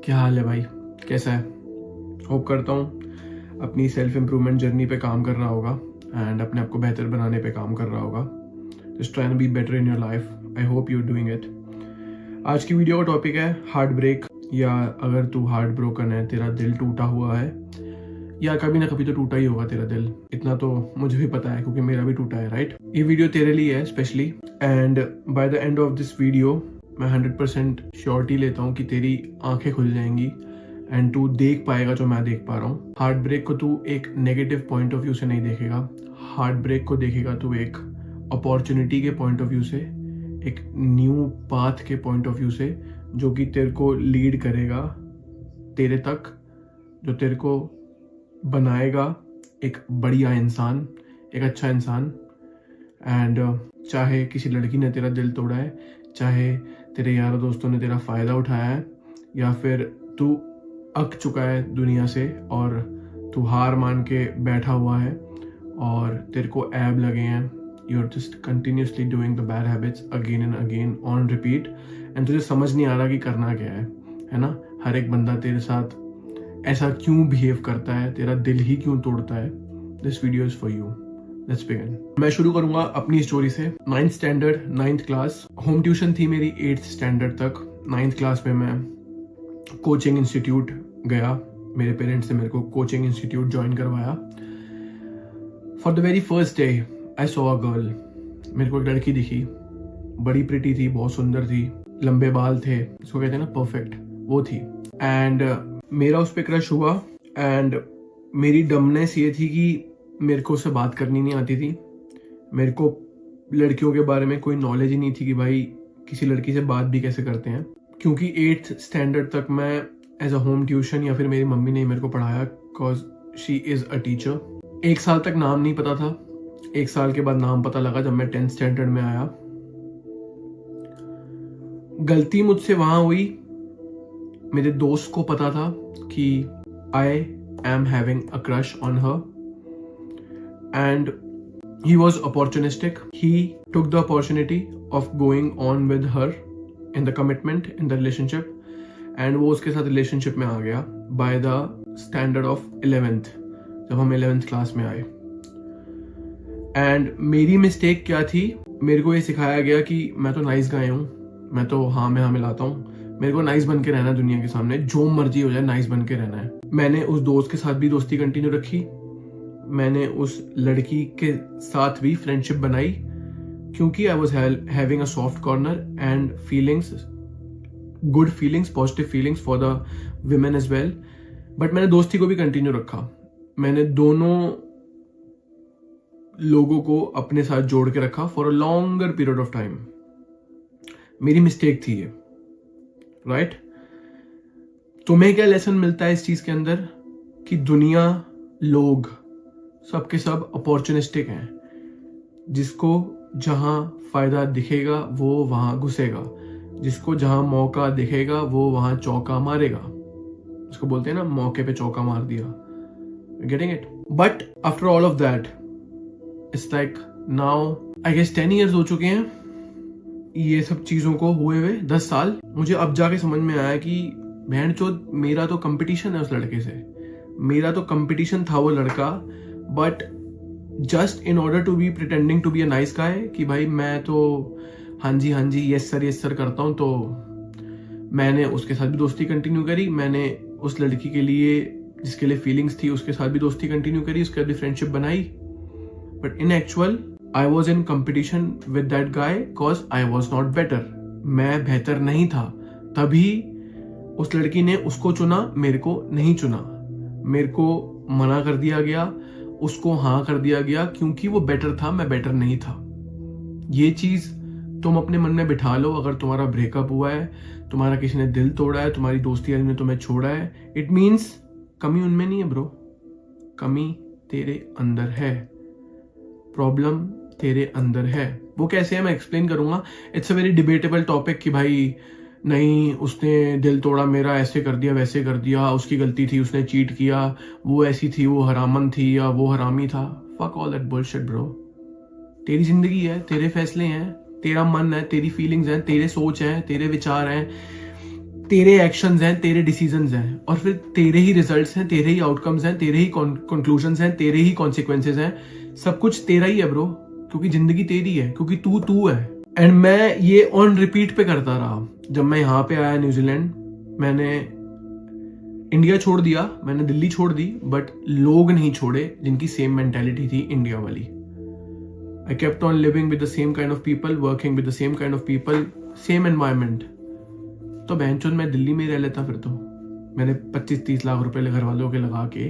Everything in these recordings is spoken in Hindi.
क्या हाल है भाई, कैसा है? होप करता हूँ अपनी सेल्फ इम्प्रूवमेंट जर्नी पे काम कर रहा होगा एंड अपने आप को बेहतर बनाने पे काम कर रहा होगा। Just trying to be better in your life. I hope you are doing it. आज की वीडियो का टॉपिक है हार्ट ब्रेक, या अगर तू हार्ट ब्रोकन है, तेरा दिल टूटा हुआ है, या कभी ना कभी तो टूटा ही होगा तेरा दिल। इतना तो मुझे भी पता है क्योंकि मेरा भी टूटा है, राइट? ये वीडियो तेरे लिए है specially, and by the end of this video मैं 100% श्योरिटी लेता हूँ कि तेरी आंखें खुल जाएंगी एंड तू देख पाएगा जो मैं देख पा रहा हूँ। हार्ट ब्रेक को तू एक नेगेटिव पॉइंट ऑफ व्यू से नहीं देखेगा, हार्ट ब्रेक को देखेगा तू एक अपॉर्चुनिटी के पॉइंट ऑफ व्यू से, एक न्यू पाथ के पॉइंट ऑफ व्यू से, जो कि तेरे को लीड करेगा तेरे तक, जो तेरे को बनाएगा एक बढ़िया इंसान, एक अच्छा इंसान। एंड चाहे किसी लड़की ने तेरा दिल तोड़ा है, चाहे तेरे यारों दोस्तों ने तेरा फ़ायदा उठाया है, या फिर तू अक चुका है दुनिया से और तू हार मान के बैठा हुआ है और तेरे को ऐब लगे हैं, you are just continuously doing the bad habits again and again on repeat, and तुझे समझ नहीं आ रहा कि करना क्या है ना? हर एक बंदा तेरे साथ ऐसा क्यों बिहेव करता है, तेरा दिल ही क्यों तोड़ता है? This video is for you. Let's begin. मैं शुरू करूंगा अपनी स्टोरी से। 9th standard 9th class, home tuition थी मेरी 8th स्टैंडर्ड तक। 9th क्लास में मैं कोचिंग इंस्टीट्यूट गया, मेरे पेरेंट्स ने मेरे को कोचिंग इंस्टीट्यूट ज्वाइन करवाया। For the very first day I saw a girl. मेरे को एक लड़की दिखी, बड़ी प्रिटी थी, बहुत सुंदर थी, लंबे बाल थे, इसको कहते हैं ना परफेक्ट, वो थी। एंड मेरा उस पर क्रश हुआ। एंड मेरी डमनेस ये थी कि मेरे को उससे बात करनी नहीं आती थी, मेरे को लड़कियों के बारे में कोई नॉलेज ही नहीं थी कि भाई किसी लड़की से बात भी कैसे करते हैं, क्योंकि 8th स्टैंडर्ड तक मैं एज अ होम ट्यूशन, या फिर मेरी मम्मी ने मेरे को पढ़ाया because she is a teacher. 1 साल तक नाम नहीं पता था, 1 साल के बाद नाम पता लगा जब मैं 10th स्टैंडर्ड में आया। गलती मुझसे वहां हुई, मेरे दोस्त को पता था कि I am having a crush on her, and he was opportunistic. He took the opportunity of going on with her in the commitment, in the relationship, and वो उसके साथ relationship में आ गया by the standard of 11th, जब हम 11th क्लास में आए। and मेरी मिस्टेक क्या थी, मेरे को ये सिखाया गया कि मैं तो नाइस गाय हूँ, मैं तो हाँ में हाँ मिलाता हूँ, मेरे को नाइस बन के रहना है दुनिया के सामने, जो मर्जी हो जाए नाइस बन के रहना है। मैंने उस दोस्त के साथ भी दोस्ती कंटिन्यू रखी, मैंने उस लड़की के साथ भी फ्रेंडशिप बनाई, क्योंकि I was having a soft corner and feelings, good feelings, positive feelings for the women as well. But मैंने दोस्ती को भी कंटिन्यू रखा, मैंने दोनों लोगों को अपने साथ जोड़ के रखा for a longer period of time. मेरी मिस्टेक थी ये, राइट? तुम्हें क्या लेसन मिलता है इस चीज के अंदर कि दुनिया, लोग सबके सब अपॉर्चुनिस्टिक हैं, जिसको जहां फायदा दिखेगा वो वहां घुसेगा, जिसको जहां मौका दिखेगा वो वहां चौका मारेगा। उसको बोलते हैं ना, मौके पे चौका मार दिया। Getting it? But after all of that it's like now I guess 10 years हो चुके हैं ये सब चीजों को हुए हुए, 10 साल। मुझे अब जाके समझ में आया कि बहन चोद, मेरा तो कंपटीशन है उस लड़के से, मेरा तो कंपटीशन था वो लड़का, but just in order to be pretending to be a nice guy, कि भाई मैं तो हाँ जी यस सर करता हूँ, तो मैंने उसके साथ भी दोस्ती कंटिन्यू करी। मैंने उस लड़की के लिए, जिसके लिए फीलिंग्स थी, उसके साथ भी दोस्ती कंटिन्यू करी, उसके साथ भी फ्रेंडशिप बनाई। But in actual I was in competition with that guy because I was not better. मैं बेहतर नहीं था, तभी उस लड़की ने उसको चुना, मेरे को नहीं चुना। मेरे को मना कर दिया गया, उसको हाँ कर दिया गया, क्योंकि वो बेटर था, मैं बेटर नहीं था। ये चीज तुम अपने मन में बिठा लो। अगर तुम्हारा ब्रेकअप हुआ है, तुम्हारा किसी ने दिल तोड़ा है, तुम्हारी दोस्ती ने तुम्हें छोड़ा है, इट मीन्स कमी उनमें नहीं है ब्रो, कमी तेरे अंदर है, प्रॉब्लम तेरे अंदर है। वो कैसे है मैं एक्सप्लेन करूंगा। It's a very debatable topic कि भाई नहीं, उसने दिल तोड़ा मेरा, ऐसे कर दिया वैसे कर दिया, उसकी गलती थी, उसने चीट किया, वो ऐसी थी, वो हरामन थी, या वो हरामी था। Fuck all that bullshit bro. तेरी जिंदगी है, तेरे फैसले हैं, तेरा मन है, तेरी फीलिंग्स हैं, तेरे सोच हैं, तेरे विचार हैं। तेरे एक्शंस हैं, तेरे डिसीजंस हैं, और फिर तेरे ही रिजल्ट्स हैं, तेरे ही आउटकम्स हैं, तेरे ही कंक्लूजन्स हैं, तेरे ही कॉन्सिक्वेंसेज हैं, सब कुछ तेरा ही है ब्रो, क्योंकि जिंदगी तेरी है, क्योंकि तू है। एंड मैं ये ऑन रिपीट पे करता रहा। जब मैं यहाँ पे आया न्यूजीलैंड, मैंने इंडिया छोड़ दिया, मैंने दिल्ली छोड़ दी, बट लोग नहीं छोड़े जिनकी सेम मेंटेलिटी थी इंडिया वाली। I kept on living with the same kind of people, working with the same kind of people, same environment. तो बहनचोद मैं दिल्ली में ही रह लेता फिर तो। मैंने 25-30 लाख रुपए घर वालों के लगा के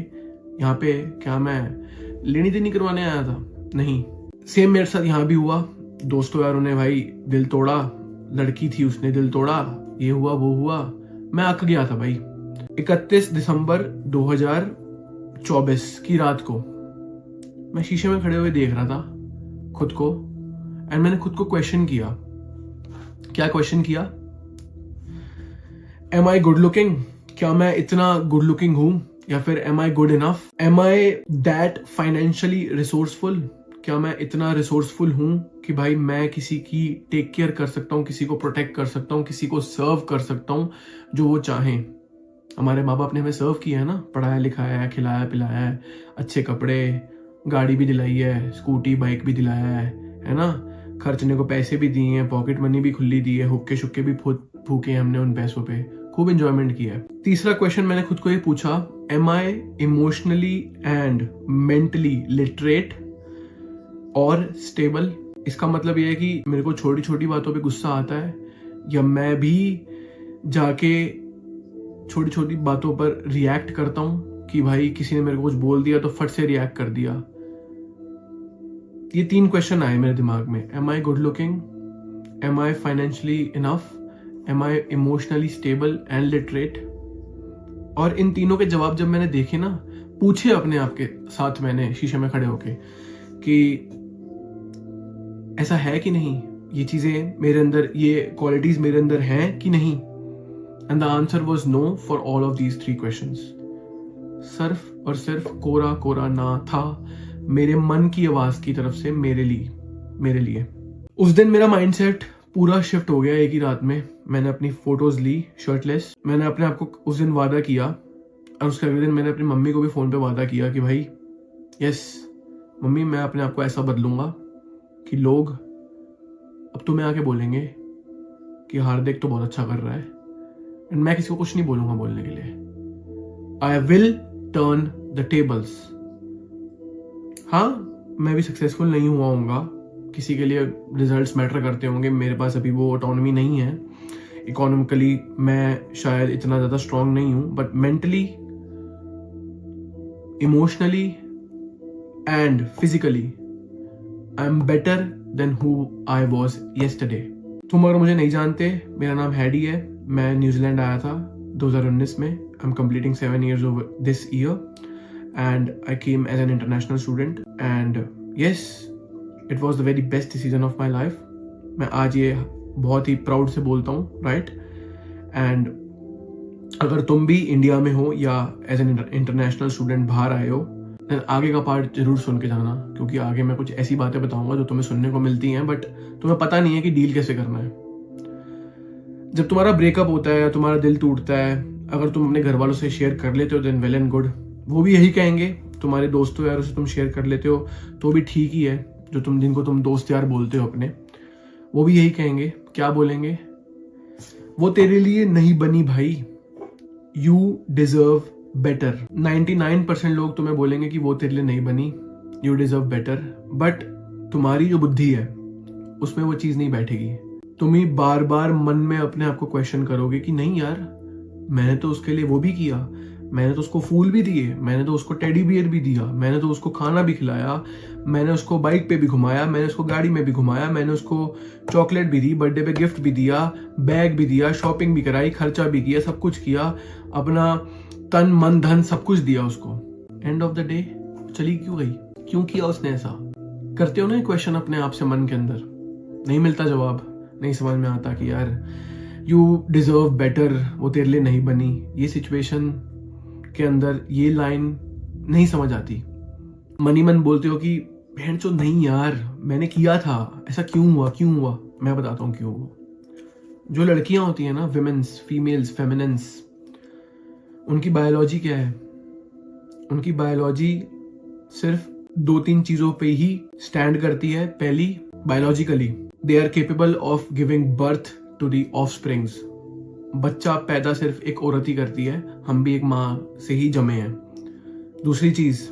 यहाँ पे, क्या मैं लेनी देनी करवाने आया था? नहीं। सेम मेरे साथ यहाँ भी हुआ। दोस्तों यारों ने भाई दिल तोड़ा, लड़की थी उसने दिल तोड़ा, ये हुआ वो हुआ, मैं अक गया था भाई। 31 दिसंबर 2024 की रात को मैं शीशे में खड़े हुए देख रहा था खुद को, एंड मैंने खुद को क्वेश्चन किया। क्या क्वेश्चन किया? Am I good looking? क्या मैं इतना गुड लुकिंग हूं? या फिर am I good enough? Am I that financially resourceful? क्या मैं इतना रिसोर्सफुल हूं कि भाई मैं किसी की टेक केयर कर सकता हूं, किसी को प्रोटेक्ट कर सकता हूं, किसी को सर्व कर सकता हूं जो वो चाहें। हमारे माँ बाप ने हमें सर्व किया है ना, पढ़ाया लिखाया है, खिलाया पिलाया है, अच्छे कपड़े, गाड़ी भी दिलाई है, स्कूटी बाइक भी दिलाया है ना, खर्चने को पैसे भी दिए हैं, पॉकेट मनी भी खुली दी है, हुक्के शुक्के भी फूके हमने उन पैसों पे, खूब एंजॉयमेंट किया है। तीसरा क्वेश्चन मैंने खुद को ये पूछा, am I emotionally and mentally literate और स्टेबल? इसका मतलब ये है कि मेरे को छोटी छोटी बातों पे गुस्सा आता है, या मैं भी जाके छोटी छोटी बातों पर रिएक्ट करता हूं कि भाई किसी ने मेरे को कुछ बोल दिया तो फट से रिएक्ट कर दिया। ये 3 क्वेश्चन आए मेरे दिमाग में। Am I good looking? Am I financially enough? Am I emotionally stable and literate? और इन तीनों के जवाब जब मैंने देखे ना, पूछे अपने आप के साथ मैंने शीशे में खड़े होके कि ऐसा है कि नहीं, ये चीजें मेरे अंदर, ये क्वालिटीज मेरे अंदर हैं कि नहीं? And the answer was no for all of these 3 questions. सिर्फ और सिर्फ कोरा कोरा ना था मेरे मन की आवाज की तरफ से मेरे लिए। उस दिन मेरा माइंडसेट पूरा शिफ्ट हो गया एक ही रात में। मैंने अपनी फोटोज ली शर्टलेस। मैंने अपने आप को उस दिन वादा किया, और उसके अगले दिन मैंने अपनी मम्मी को भी फोन पे वादा किया कि भाई यस मम्मी, मैं अपने आप को ऐसा बदलूंगा कि लोग अब तुम्हें आके बोलेंगे कि हार्दिक तो बहुत अच्छा कर रहा है, एंड मैं किसी को कुछ नहीं बोलूंगा बोलने के लिए। I will turn the tables. हाँ, मैं भी सक्सेसफुल नहीं हुआ हूँगा, किसी के लिए रिजल्ट्स मैटर करते होंगे, मेरे पास अभी वो ऑटोनॉमी नहीं है, इकोनॉमिकली मैं शायद इतना ज्यादा स्ट्रांग नहीं हूं, but mentally, emotionally and physically I am better than who I was yesterday. तुम अगर मुझे नहीं जानते, मेरा नाम हैडी है। मैं न्यूजीलैंड आया था 2019 में। I am completing 7 years over this year and I came as an international student and yes, it was the very best decision of my life. मैं आज ये बहुत ही प्राउड से बोलता हूँ, राइट? एंड अगर तुम भी इंडिया में हो या एज एन इंटरनेशनल स्टूडेंट बाहर आए हो, देन आगे का पार्ट जरूर सुन के जाना, क्योंकि आगे मैं कुछ ऐसी बातें बताऊंगा जो तुम्हें सुनने को मिलती हैं बट तुम्हें पता नहीं है कि डील कैसे करना है। जब तुम्हारा ब्रेकअप होता है या तुम्हारा दिल टूटता है, अगर तुम अपने घर वालों से शेयर कर लेते हो देन वेल एंड गुड, वो भी यही कहेंगे। तुम्हारे दोस्तों यारों से तुम शेयर कर लेते हो तो भी ठीक ही है, जो तुम जिनको तुम दोस्त यार बोलते हो अपने, वो भी यही कहेंगे। क्या बोलेंगे? वो तेरे लिए नहीं बनी भाई, यू डिजर्व बेटर। 99% लोग तुम्हें बोलेंगे कि वो तेरे लिए नहीं बनी, यू डिजर्व बेटर, बट तुम्हारी जो बुद्धि है उसमें वो चीज नहीं बैठेगी। तुम ही बार बार मन में अपने आप को क्वेश्चन करोगे कि नहीं यार, मैंने तो उसके लिए वो भी किया, मैंने तो उसको फूल भी दिए, मैंने तो उसको टेडी बियर भी दिया, मैंने तो उसको खाना भी खिलाया, मैंने उसको बाइक पे भी घुमाया, मैंने उसको गाड़ी में भी घुमाया, मैंने उसको चॉकलेट भी दी, बर्थडे पे गिफ्ट भी दिया, बैग भी दिया, शॉपिंग भी कराई, खर्चा भी किया, सब कुछ किया, अपना तन मन धन सब कुछ दिया उसको। एंड ऑफ द डे चली क्यों गई? क्यों किया उसने ऐसा? करते हो ना क्वेश्चन अपने आप से मन के अंदर, नहीं मिलता जवाब, नहीं समझ में आता कि यार यू डिजर्व बेटर, वो तेरे लिए नहीं बनी। ये सिचुएशन के अंदर ये लाइन नहीं समझ आती। मन ही मन बोलते हो कि बहन चो नहीं यार, मैंने किया था, ऐसा क्यों हुआ? मैं बताता हूँ क्यों हुआ। जो लड़कियां होती हैं ना, विमेन्स, फीमेल्स, फेमिनिन्स, उनकी बायोलॉजी क्या है? उनकी बायोलॉजी सिर्फ 2-3 चीजों पे ही स्टैंड करती है। पहली, biologically they are capable of giving birth to the offsprings. बच्चा पैदा सिर्फ एक औरत ही करती है, हम भी एक माँ से ही जमे हैं। दूसरी चीज,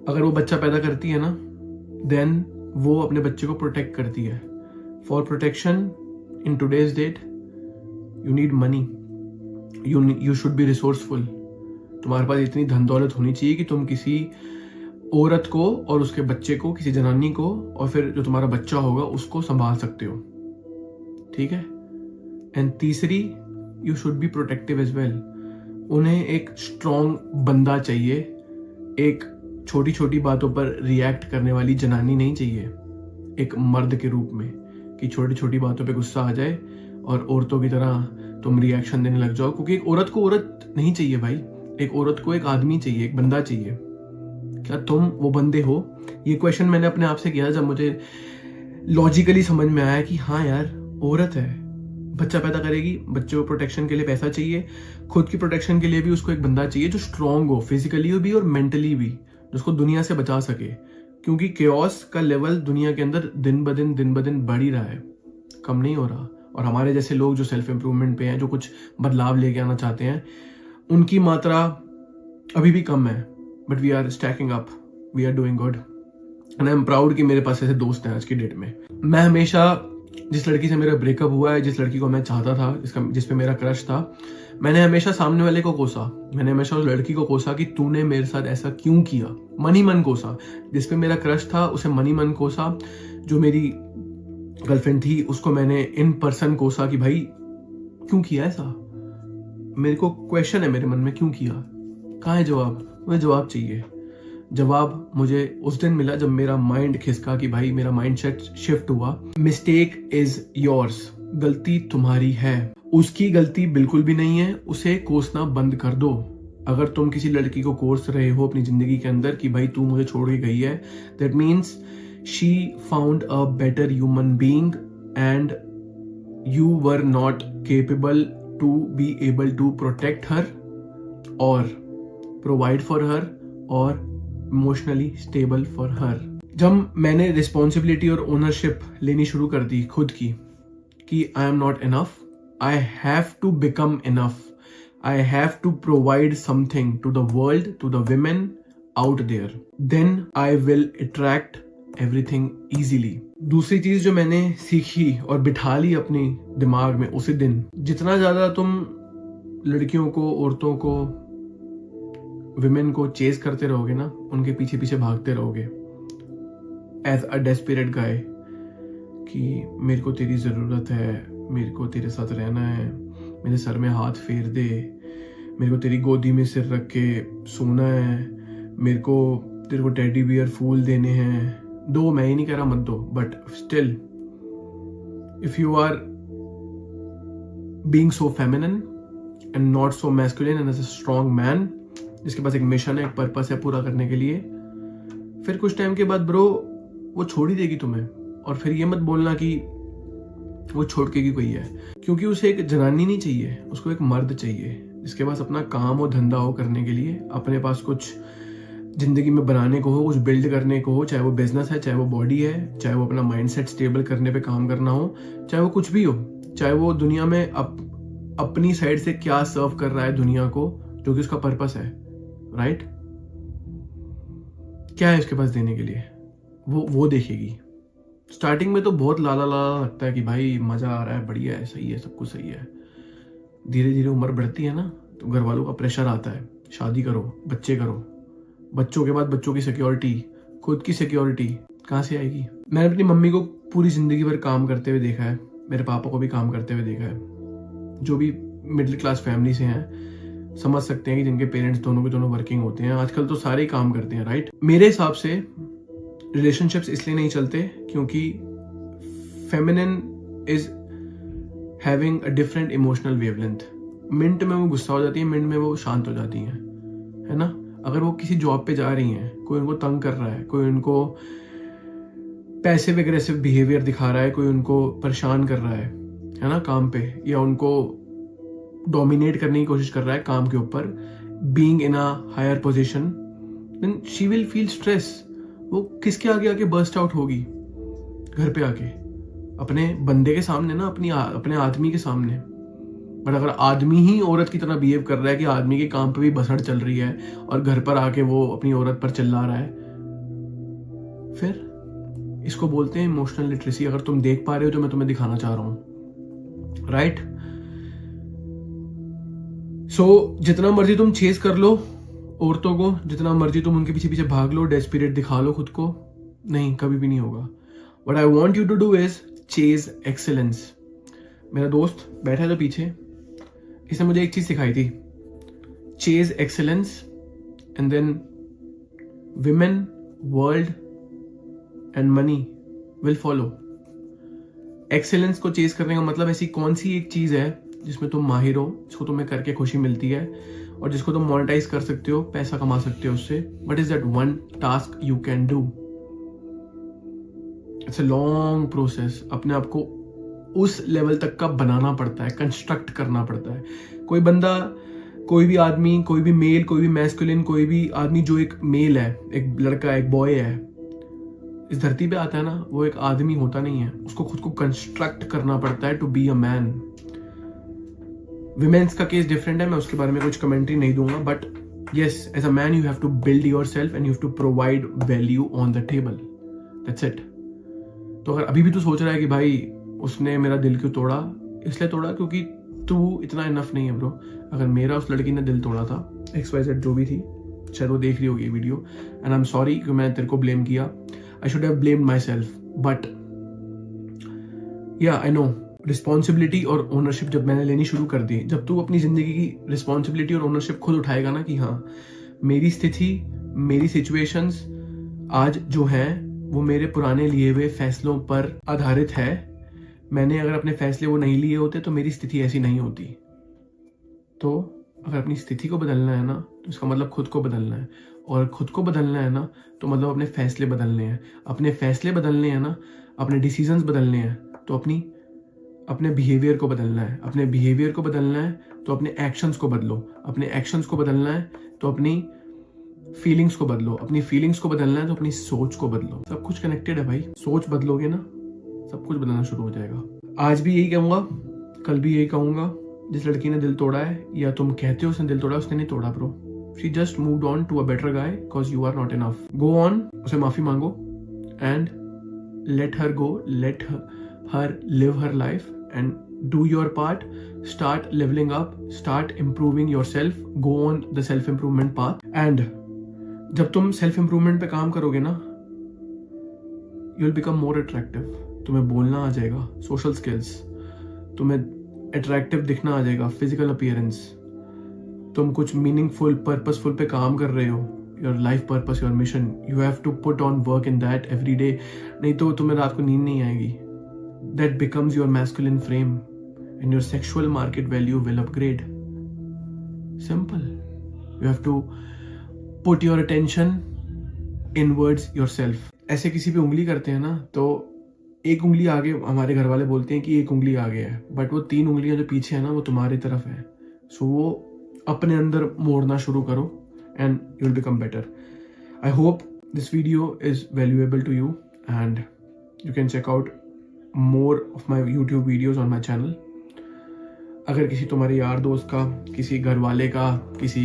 अगर वो बच्चा पैदा करती है ना, देन वो अपने बच्चे को प्रोटेक्ट करती है। For protection in today's date you need money, you should be resourceful. तुम्हारे पास इतनी धन दौलत होनी चाहिए कि तुम किसी औरत को और उसके बच्चे को, किसी जनानी को, और फिर जो तुम्हारा बच्चा होगा उसको संभाल सकते हो, ठीक है। एंड तीसरी, you should be protective as well. उन्हें एक स्ट्रॉन्ग बंदा चाहिए, एक छोटी छोटी बातों पर रिएक्ट करने वाली जनानी नहीं चाहिए एक मर्द के रूप में, कि छोटी छोटी बातों पे गुस्सा आ जाए और औरतों की तरह तुम रिएक्शन देने लग जाओ। क्योंकि एक औरत को औरत नहीं चाहिए भाई, एक औरत को एक आदमी चाहिए, एक बंदा चाहिए। क्या तुम वो बंदे हो? ये क्वेश्चन मैंने अपने आप से किया जब मुझे लॉजिकली समझ में आया कि हाँ यार, औरत है, बच्चा पैदा करेगी, बच्चे को प्रोटेक्शन के लिए पैसा चाहिए, खुद की प्रोटेक्शन के लिए भी उसको एक बंदा चाहिए जो स्ट्रांग हो, फिजिकली भी और मेंटली भी, जिसको दुनिया से बचा सके। क्योंकि केओस का लेवल दुनिया के अंदर दिन ब दिन बढ़ ही रहा है, कम नहीं हो रहा। और हमारे जैसे लोग जो सेल्फ इंप्रूवमेंट पे हैं, जो कुछ बदलाव लेके आना चाहते हैं, उनकी मात्रा अभी भी कम है। But we are stacking up, we are doing good and I am proud कि मेरे पास ऐसे दोस्त हैं आज की डेट में। मैं हमेशा जिस लड़की से मेरा ब्रेकअप हुआ है, जिस लड़की को मैं चाहता था, जिस पे मेरा क्रश था, मैंने हमेशा सामने वाले को कोसा। मैंने हमेशा उस लड़की को कोसा कि तूने मेरे साथ ऐसा क्यों किया, मन ही मन कोसा। जिस पे मेरा क्रश था उसे मन ही मन कोसा। जो मेरी गर्लफ्रेंड थी उसको मैंने इन पर्सन कोसा कि भाई क्यों किया ऐसा। मेरे को क्वेश्चन है मेरे मन में, क्यों किया? कहाँ है जवाब? मुझे जवाब चाहिए। जवाब मुझे उस दिन मिला जब मेरा माइंड खिसका कि भाई मेरा माइंडसेट शिफ्ट हुआ। मिस्टेक इज योर्स, गलती तुम्हारी है, उसकी गलती बिल्कुल भी नहीं है। उसे कोसना बंद कर दो। अगर तुम किसी लड़की को कोस रहे हो अपनी जिंदगी के अंदर कि भाई तू मुझे छोड़ के गई है, that means she found a better human being and you were not capable to be able to protect her और प्रोवाइड फॉर हर और इमोशनली स्टेबल फॉर हर। जब मैंने रिस्पॉन्सिबिलिटी और ओनरशिप लेनी शुरू कर दी खुद की, कि I am not enough, I have to become enough, I have to provide something to the world, to the women out there, then I will attract everything easily. दूसरी चीज जो मैंने सीखी और बिठा ली अपनी दिमाग में उसी दिन, जितना ज्यादा तुम लड़कियों को, औरतों को, विमेन को चेस करते रहोगे ना, उनके पीछे पीछे भागते रहोगे एज अ डेस्परेट गाय कि मेरे को तेरी जरूरत है, मेरे को तेरे साथ रहना है, मेरे सर में हाथ फेर दे, मेरे को तेरी गोदी में सिर रख के सोना है, मेरे को तेरे को टेडी बियर फूल देने हैं। दो, मैं ही नहीं कह रहा मत दो, but still if you are being so feminine and not so masculine and as a strong man जिसके पास एक मिशन है, एक पर्पस है पूरा करने के लिए, फिर कुछ टाइम के बाद ब्रो वो छोड़ ही देगी तुम्हें। और फिर ये मत बोलना कि वो छोड़ के कोई है, क्योंकि उसे एक जनानी नहीं चाहिए, उसको एक मर्द चाहिए जिसके पास अपना काम और धंधा हो करने के लिए, अपने पास कुछ जिंदगी में बनाने को हो, कुछ बिल्ड करने को हो, चाहे वो बिजनेस है, चाहे वो बॉडी है, चाहे वो अपना माइंडसेट स्टेबल करने पे काम करना हो, चाहे वो कुछ भी हो, चाहे वो दुनिया में अपनी साइड से क्या सर्व कर रहा है दुनिया को, जो कि उसका पर्पस है, राइट? क्या है उसके पास देने के लिए, वो देखेगी। स्टार्टिंग में तो बहुत लाला लाला लगता है कि भाई मजा आ रहा है, बढ़िया है, सही है, सब कुछ सही है। धीरे धीरे उम्र बढ़ती है ना, तो घर वालों का प्रेशर आता है, शादी करो, बच्चे करो, बच्चों के बाद बच्चों की सिक्योरिटी, खुद की सिक्योरिटी कहाँ से आएगी? मैंने अपनी मम्मी को पूरी जिंदगी भर काम करते हुए देखा है, मेरे पापा को भी काम करते हुए देखा है। जो भी मिडिल क्लास फैमिली से हैं समझ सकते हैं कि जिनके पेरेंट्स दोनों के दोनों वर्किंग होते हैं। आजकल तो सारे ही काम करते हैं, राइट? मेरे हिसाब से रिलेशनशिप्स इसलिए नहीं चलते क्योंकि feminine is having a different emotional wavelength. Minute में वो गुस्सा हो जाती है, मिनट में वो शांत हो जाती हैं, है ना? अगर वो किसी जॉब पे जा रही हैं, कोई उनको तंग कर रहा है, कोई उनको पैसिव एग्रेसिव बिहेवियर दिखा रहा है, कोई उनको परेशान कर रहा है, है ना काम पे, या उनको डोमिनेट करने की कोशिश कर रहा है काम के ऊपर, being in a higher position, then she will feel stress. वो किसके आगे आके बर्स्ट आउट होगी? घर पे आके, अपने बंदे के सामने ना, अपने आदमी के सामने। बट अगर आदमी ही औरत की तरह बिहेव कर रहा है कि आदमी के काम पे भी बसड़ चल रही है और घर पर आके वो अपनी औरत पर चिल्ला रहा है, फिर इसको बोलते हैं इमोशनल लिटरेसी। अगर तुम देख पा रहे हो जो मैं तुम्हें दिखाना चाह रहा हूं, राइट? सो जितना मर्जी तुम चेस कर लो औरतों को, जितना मर्जी तुम उनके पीछे पीछे भाग लो, डेस्परेट दिखा लो खुद को, नहीं, कभी भी नहीं होगा। What I want you to do is chase excellence. मेरा दोस्त बैठा है जो पीछे, इसने मुझे एक चीज सिखाई थी, chase excellence and then women, world and money will follow. Excellence को चेज करने का मतलब ऐसी कौन सी एक चीज है जिसमें तुम माहिर हो, जिसको तुम्हें करके खुशी मिलती है और जिसको तुम मोनेटाइज कर सकते हो, पैसा कमा सकते हो उससे। What is that one task you can do? It's a long process. अपने आप को उस लेवल तक का बनाना पड़ता है, कंस्ट्रक्ट करना पड़ता है। कोई बंदा, कोई भी आदमी, कोई भी मेल, कोई भी मैस्कुलिन, कोई भी आदमी जो एक मेल है, एक लड़का, एक बॉय है, इस धरती पे आता है ना, वो एक आदमी होता नहीं है। उसको खुद को कंस्ट्रक्ट करना पड़ता है to be a man. Women's का केस डिफरेंट है, मैं उसके बारे में कुछ कमेंट्री नहीं दूंगा, but yes, as a man you have to build yourself and you have to provide value on the table. That's it. तो अगर अभी भी तू सोच रहा है कि भाई उसने मेरा दिल क्यों तोड़ा, इसलिए तोड़ा क्योंकि तू इतना इनफ नहीं है ब्रो। अगर मेरा उस लड़की ने दिल तोड़ा था, XYZ जो भी थी, शायद वो देख रही होगी ये video, and I am sorry कि मैं तेरे को ब्लेम किया। I should have blamed my self, but या आई नो रिस्पॉन्सिबिलिटी और ओनरशिप जब मैंने लेनी शुरू कर दी, जब तू अपनी जिंदगी की रिस्पॉन्सिबिलिटी और ओनरशिप खुद उठाएगा ना कि हाँ मेरी स्थिति, मेरी सिचुएशंस आज जो है वो मेरे पुराने लिए हुए फैसलों पर आधारित है। मैंने अगर अपने फैसले वो नहीं लिए होते तो मेरी स्थिति ऐसी नहीं होती। तो अगर अपनी स्थिति को बदलना है ना तो इसका मतलब खुद को बदलना है, और खुद को बदलना है ना तो मतलब अपने फैसले बदलने हैं। अपने फैसले बदलने हैं ना, अपने डिसीजंस बदलने हैं, तो अपने बिहेवियर को बदलना है। अपने बिहेवियर को बदलना है तो अपने एक्शंस को बदलो। अपने एक्शंस को बदलना है तो अपनी फीलिंग्स को बदलो। अपनी फीलिंग्स को बदलना है तो अपनी सोच को बदलो। सब कुछ कनेक्टेड है भाई। सोच बदलोगे ना, सब कुछ बदलना शुरू हो जाएगा। आज भी यही कहूंगा, कल भी यही कहूंगा, जिस लड़की ने दिल तोड़ा है, या तुम कहते हो उसने दिल तोड़ा, उसने नहीं तोड़ा bro. She just moved on to a better guy because you are not enough. Go on, उसे माफी मांगो and let her go, let her live her life and do your part. Start leveling up, start improving yourself, go on the self improvement path. And जब तुम self improvement पे काम करोगे ना, you'll become more attractive. तुम्हें बोलना आ जाएगा, social skills, तुम्हें attractive दिखना आ जाएगा, physical appearance, तुम कुछ meaningful, purposeful पे काम कर रहे हो, your life purpose, your mission, you have to put on work in that every day. नहीं तो तुम्हें रात को नींद नहीं आएगी. That becomes your masculine frame and your sexual market value will upgrade. Simple. You have to put your attention inwards yourself. ऐसे किसी पे उंगली करते हैं ना तो एक उंगली आगे, हमारे घर वाले बोलते हैं कि एक उंगली आगे है, बट वो 3 उंगलियां जो पीछे है ना वो तुम्हारी तरफ है। सो वो अपने अंदर मोड़ना शुरू करो and you'll become better. I hope this video is valuable to you and you can check out more of my YouTube videos on my channel. अगर किसी तुम्हारे यार दोस्त का, किसी घर वाले का, किसी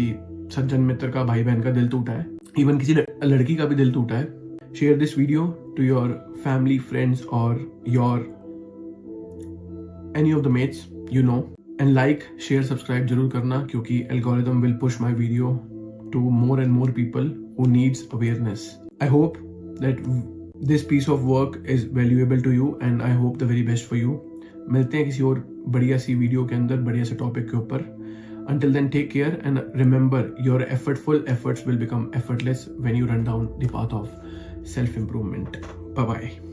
सज्जन मित्र का, भाई बहन का दिल टूटा है, इवन किसी लड़की का भी दिल टूटा है, share this video to your family, friends और your any of the mates you know, and like, share, subscribe जरूर करना, क्योंकि algorithm will push my video to more and more people who needs awareness. I hope that this piece of work is valuable to you and I hope the very best for you. मिलते हैं किसी और बढ़िया सी वीडियो के अंदर, बढ़िया से टॉपिक के ऊपर. Until then, take care and remember, your effortful efforts will become effortless when you run down the path of self-improvement. Bye-bye.